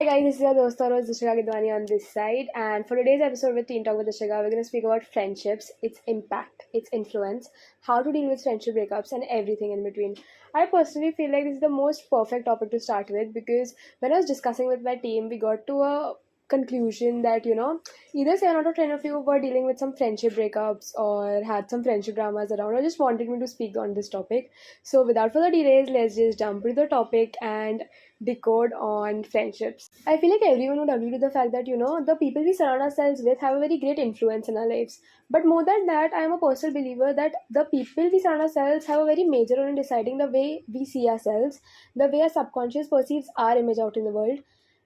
guys, this is your dost or Dishika Gidwani on this side, and for today's episode with Teen Talk with Dishika, we're going to speak about friendships, its impact, its influence, how to deal with friendship breakups, and everything in between. I personally feel like this is the most perfect topic to start with because when I was discussing with my team, we got to a conclusion that either 7 out of 10 of you were dealing with some friendship breakups or had some friendship dramas around or just wanted me to speak on this topic. So without further delays, let's just jump into the topic and decode on friendships. I feel like everyone would agree to the fact that the people we surround ourselves with have a very great influence in our lives. But more than that, I am a personal believer that the people we surround ourselves have a very major role in deciding the way we see ourselves, the way our subconscious perceives our image out in the world.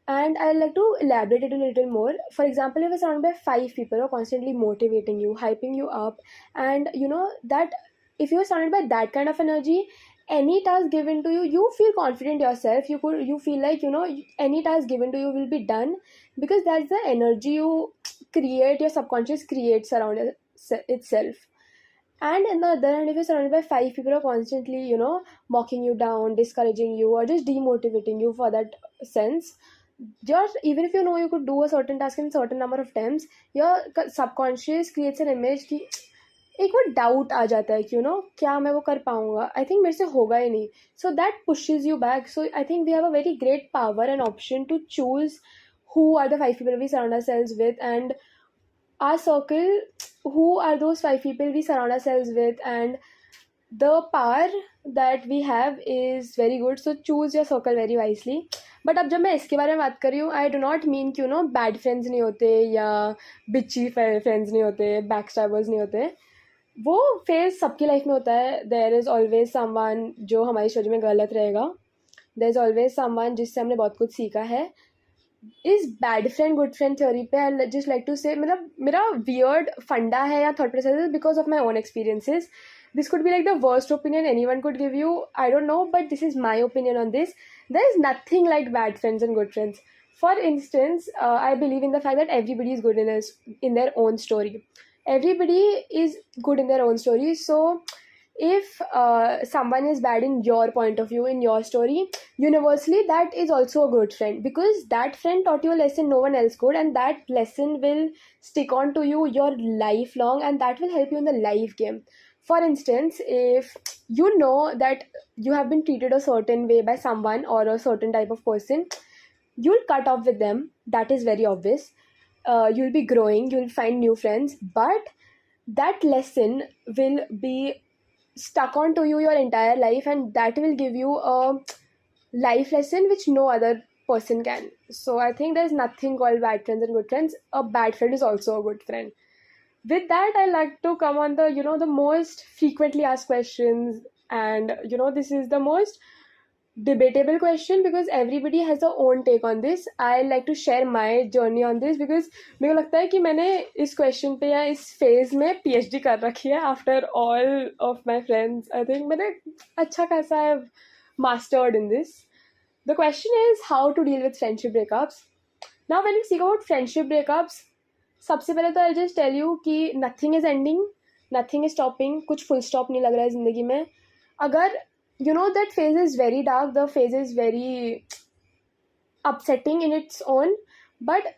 And I'd like to elaborate it a little more. For example, if you're surrounded by 5 people who are constantly motivating you, hyping you up, and that if you're surrounded by that kind of energy, any task given to you, you feel confident yourself. You feel like any task given to you will be done because that's the energy you create. Your subconscious creates around itself. And on the other hand, if you're surrounded by 5 people who are constantly mocking you down, discouraging you, or just demotivating you for that sense, even if you could do a certain task in a certain number of times, your subconscious creates an image कि एक वो doubt आ जाता है कि क्या मैं वो कर पाऊंगा, आई थिंक मेरे से होगा ही नहीं. So that pushes you back. So I think we have a very great power and option to choose who are the 5 people we surround ourselves with, and our circle, who are those 5 people we surround ourselves with, and the power that we have is very good. So choose your circle very wisely. But अब जब मैं इसके बारे में बात कर रही हूँ, आई डो नॉट मीन कि बैड फ्रेंड्स नहीं होते या बिची फ्रेंड्स नहीं होते, बैक स्टैबर्स नहीं होते. वो फेज सबकी लाइफ में होता है. देयर इज़ ऑलवेज समवन जो हमारी स्टोरी में गलत रहेगा. देयर इज़ ऑलवेज समवन जिससे हमने बहुत कुछ सीखा है. इस bad friend good friend theory पे आई जस्ट लाइक टू से, मतलब मेरा वियर्ड फंडा है या thought process because of my own experiences. This could be like the worst opinion anyone could give you. I don't know, but this is my opinion on this. There is nothing like bad friends and good friends. For instance, I believe in the fact that everybody is good in their own story. Everybody is good in their own story. So if someone is bad in your point of view, in your story, universally that is also a good friend because that friend taught you a lesson no one else could, and that lesson will stick on to you your lifelong, and that will help you in the life game. For instance, if you know that you have been treated a certain way by someone or a certain type of person, you'll cut off with them. That is very obvious. You'll be growing, you'll find new friends, but that lesson will be stuck onto you your entire life, and that will give you a life lesson which no other person can. So I think there's nothing called bad friends and good friends. A bad friend is also a good friend. With that, I like to come on the the most frequently asked questions, and this is the most debatable question because everybody has their own take on this. I like to share my journey on this because मेरे को लगता है कि मैंने इस question पे या इस फेज में PhD कर रखी है. After all of my friends, I think मैंने अच्छा खासा have mastered in this. The question is how to deal with friendship breakups. Now when we speak about friendship breakups, सबसे पहले तो आई जस्ट टेल यू कि nothing is ending, nothing is stopping. कुछ full stop नहीं लग रहा है ज़िंदगी में. अगर that phase is very dark, the phase is very upsetting in its own, but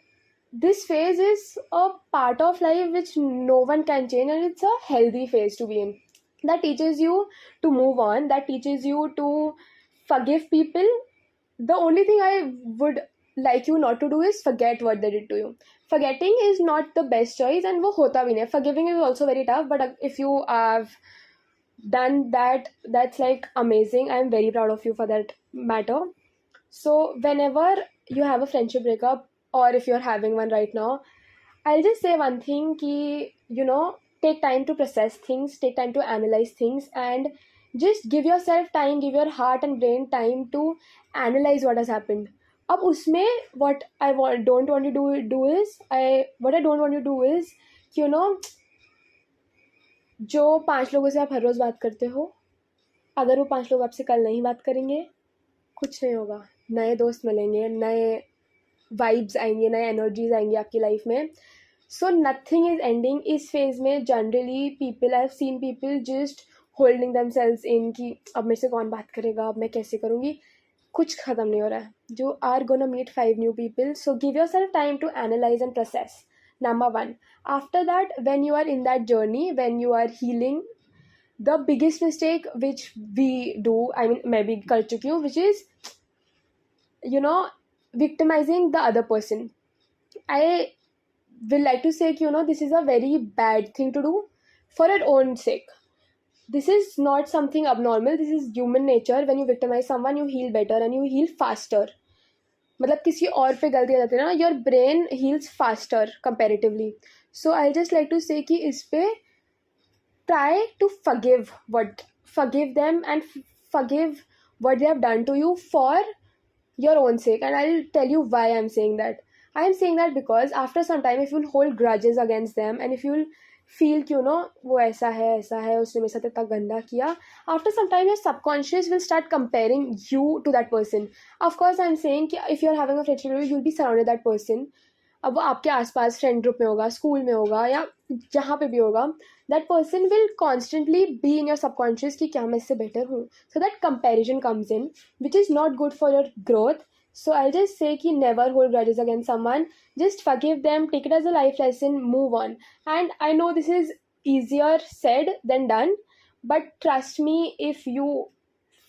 this phase is a part of life which no one can change, and it's a healthy phase to be in. That teaches you to move on, that teaches you to forgive people. The only thing I would like you not to do is forget what they did to you. Forgetting is not the best choice, and वो होता भी नहीं. Forgiving is also very tough, but if you have done that, that's like amazing. I am very proud of you for that matter. So whenever you have a friendship breakup, or if you're having one right now, I'll just say one thing कि take time to process things, take time to analyze things, and just give yourself time, give your heart and brain time to analyze what has happened. अब उसमें what I don't want you to do is जो 5 लोगों से आप हर रोज़ बात करते हो, अगर वो 5 लोग आपसे कल नहीं बात करेंगे, कुछ नहीं होगा. नए दोस्त मिलेंगे, नए वाइब्स आएंगे, नए एनर्जीज आएंगी आपकी लाइफ में. So nothing is ending. इस फेज में generally people, I have seen people just holding themselves इन कि अब मेरे से कौन बात करेगा, अब मैं कैसे करूँगी. कुछ खत्म नहीं हो रहा है. You are gonna meet 5 new people, so give yourself time to analyze and process. Number one. After that, when you are in that journey, when you are healing, the biggest mistake which we do, I mean maybe कर चुकी हूँ, which is, victimizing the other person. I will like to say this is a very bad thing to do for your own sake. This is not something abnormal. This is human nature. When you victimize someone, you heal better and you heal faster. मतलब किसी और पे गलती आ जाती है ना, your brain heals faster comparatively. So I'll just like to say कि इस पे try to forgive them and forgive what they have done to you for your own sake. And I'll tell you why I'm saying that. I am saying that because after some time, if you'll hold grudges against them and if you'll feel कि वो ऐसा है उसने मेरे साथ इतना गंदा किया, after some time your subconscious will start comparing you to that person. Of course I'm saying कि if you're having a friendship, you'll be surrounded that person. अब वो आपके आसपास फ्रेंड ग्रुप में होगा, स्कूल में होगा या जहाँ पे भी होगा, that person will constantly be in your subconscious कि क्या मैं इससे बेटर हूँ. So that comparison comes in, which is not good for your growth. So I'll just say कि never hold grudges against someone. Just forgive them, take it as a life lesson, move on. And I know this is easier said than done, but trust me, if you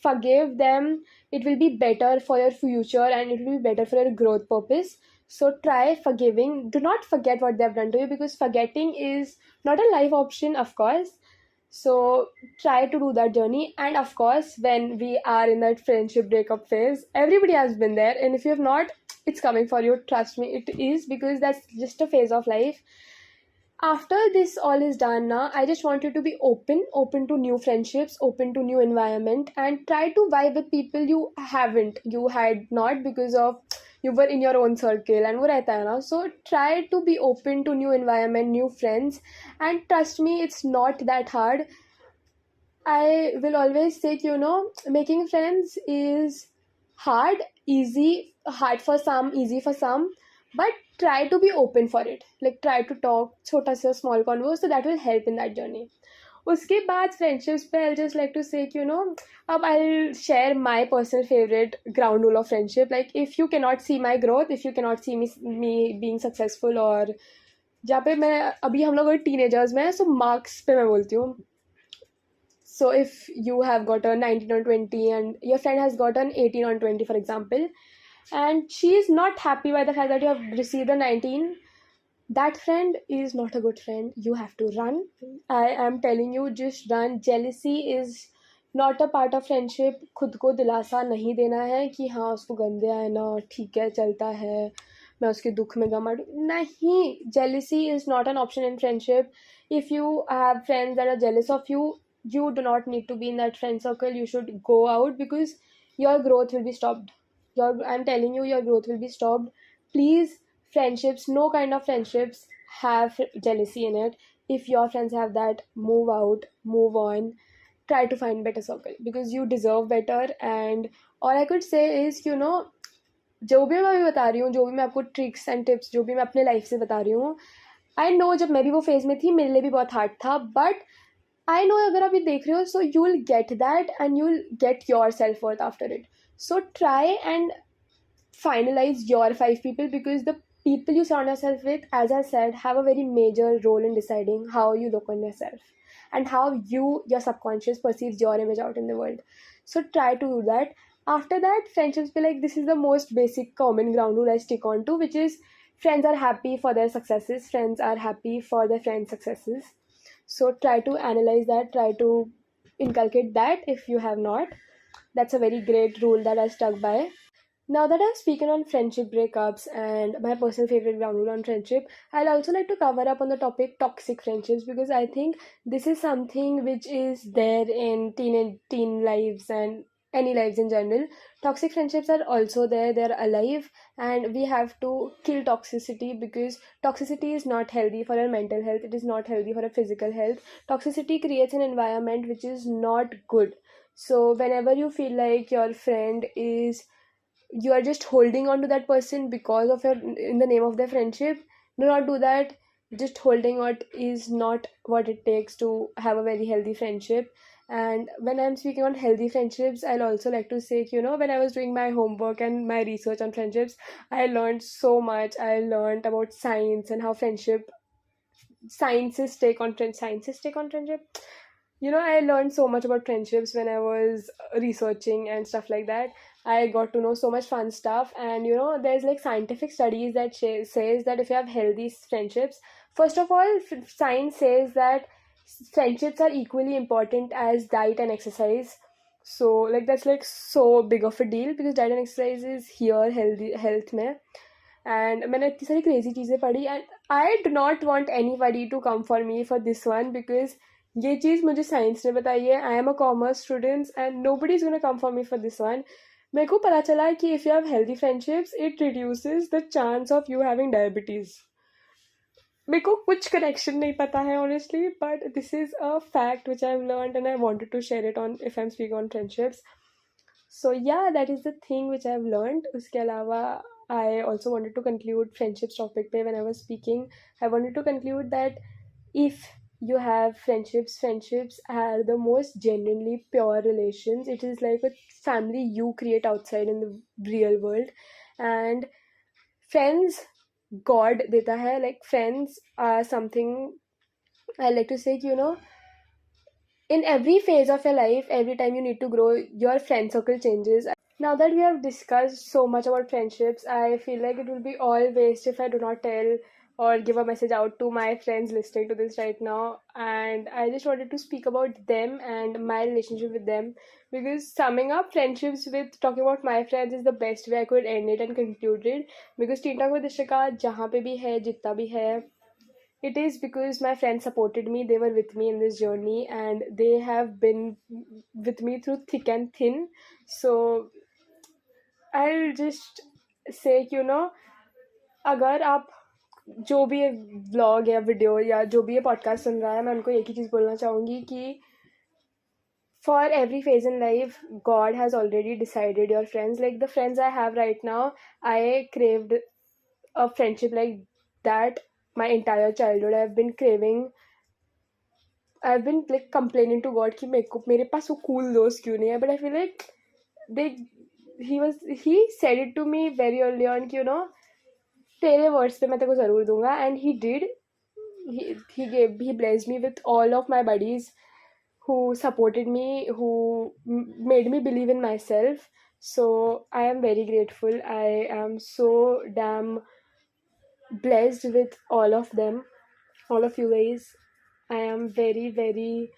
forgive them, it will be better for your future and it will be better for your growth purpose. So try forgiving. Do not forget what they've done to you, because forgetting is not a life option, of course. So try to do that journey. And of course, when we are in that friendship breakup phase, everybody has been there, and if you have not, it's coming for you. Trust me, it is, because that's just a phase of life. After this all is done now, I just want you to be open to new friendships, open to new environment, and try to vibe with people you had not, because of you were in your own circle and वो रहता है ना. So try to be open to new environment, new friends, and trust me, it's not that hard. I will always say making friends is hard, hard for some, easy for some, but try to be open for it. Like try to talk छोटा सा small convo, so that will help in that journey. उसके बाद friendships पे I'll just like to say अब I'll share my personal favorite ground rule of friendship. Like if you cannot see my growth, if you cannot see me being successful, और जहाँ पे मैं अभी हम लोग teenagers में, so marks पे मैं बोलती हूँ. So if you have gotten 19 or 20 and your friend has gotten 18 or 20, for example, and she is not happy by the fact that you have received a 19, that friend is not a good friend. You have to run. I am telling you, just run. Jealousy is not a part of friendship. खुद को दिलासा नहीं देना है कि हाँ उसको गंदे आए ना, ठीक है चलता है, मैं उसके दुख में गम नहीं. Jealousy is not an option in friendship. If you have friends that are jealous of you, you do not need to be in that friend circle. You should go out, because your growth will be stopped. I'm telling you, your growth will be stopped. Please, friendships, no kind of friendships have jealousy in it. If your friends have that, move out, move on, try to find better circle, because you deserve better. And all I could say is जो भी मैं अभी बता रही हूँ, जो भी मैं आपको ट्रिक्स एंड टिप्स जो भी मैं अपने लाइफ से बता रही हूँ, आई नो जब मैं भी वो फेज में थी मेरे लिए भी बहुत हार्ड था, बट आई नो अगर आप ये देख रहे हो, so you will get that and you will get your self worth after it. So try and finalize your 5 people, because the people you surround yourself with, as I said, have a very major role in deciding how you look on yourself and how your subconscious perceives your image out in the world. So try to do that. After that, friendships be like, this is the most basic common ground rule I stick on to, which is friends are happy for their successes, friends are happy for their friends' successes. So try to analyze that, try to inculcate that if you have not. That's a very great rule that I stuck by. Now that I've spoken on friendship breakups and my personal favorite ground rule on friendship, I'll also like to cover up on the topic toxic friendships, because I think this is something which is there in teen lives and any lives in general. Toxic friendships are also there, they're alive, and we have to kill toxicity, because toxicity is not healthy for our mental health, it is not healthy for our physical health. Toxicity creates an environment which is not good. So whenever you feel like your friend is, you are just holding on to that person because of in the name of their friendship, do not do that. Just holding on is not what it takes to have a very healthy friendship. And when I'm speaking on healthy friendships, I'll also like to say, when I was doing my homework and my research on friendships, I learned so much. I learned about science and how science's take on friendship. I learned so much about friendships when I was researching and stuff like that. I got to know so much fun stuff, and there's like scientific studies that says that if you have healthy friendships, first of all, science says that friendships are equally important as diet and exercise. So like that's like so big of a deal because diet and exercise is here healthy health में. And मैंने इतनी सारी crazy चीज़ें पढ़ी, and I do not want anybody to come for me for this one because ये चीज़ मुझे science ने बताई है. I am a commerce student and nobody is gonna come for me for this one. मेरे को पता चला कि if you have healthy friendships, it reduces the chance of you having diabetes. मेरे को कुछ connection नहीं पता है honestly, but this is a fact which I've learned and I wanted to share it on if I'm speaking on friendships. So yeah, that is the thing which I've learned. उसके अलावा I also wanted to conclude friendships topic पे when I was speaking. I wanted to conclude that if you have friendships are the most genuinely pure relations. It is like a family you create outside in the real world. And friends God देता है. Like friends are something I like to say, in every phase of your life, every time you need to grow, your friend circle changes. Now that we have discussed so much about friendships, I feel like it will be all waste if I do not tell or give a message out to my friends listening to this right now. And I just wanted to speak about them and my relationship with them, because summing up friendships with talking about my friends is the best way I could end it and conclude it. Because Teen Talk with Ishika, jahan pe bhi hai, jitta bhi hai, it is because my friends supported me. They were with me in this journey and they have been with me through thick and thin. So I'll just say, अगर आप जो भी ये vlog या video या जो भी ये पॉडकास्ट सुन रहा है, मैं उनको एक ही चीज़ बोलना चाहूँगी कि for every phase in life, God has already decided your friends. Like the friends I have right now, I craved a friendship like that my entire childhood. I've been like complaining to God कि मेरे पास वो cool दोस्त क्यों नहीं है, but I feel like they he said it to me very early on कि तेरे words पे मैं तेरे को ज़रूर दूंगा, and he did. He blessed me with all of my buddies who supported me, who made me believe in myself. So I am very grateful. I am so damn blessed with all of them, all of you guys. I am very, very,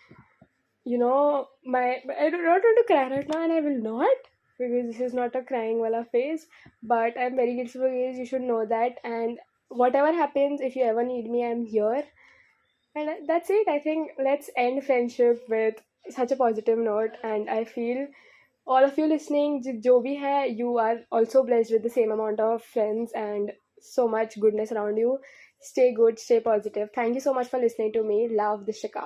I do not want to cry right now, and I will not, because this is not a crying wala phase. But I'm very grateful for you guys. You should know that. And whatever happens, if you ever need me, I'm here. And that's it. I think let's end friendship with such a positive note. And I feel all of you listening, jo bhi hai, you are also blessed with the same amount of friends and so much goodness around you. Stay good, stay positive. Thank you so much for listening to me. Love, Dishika.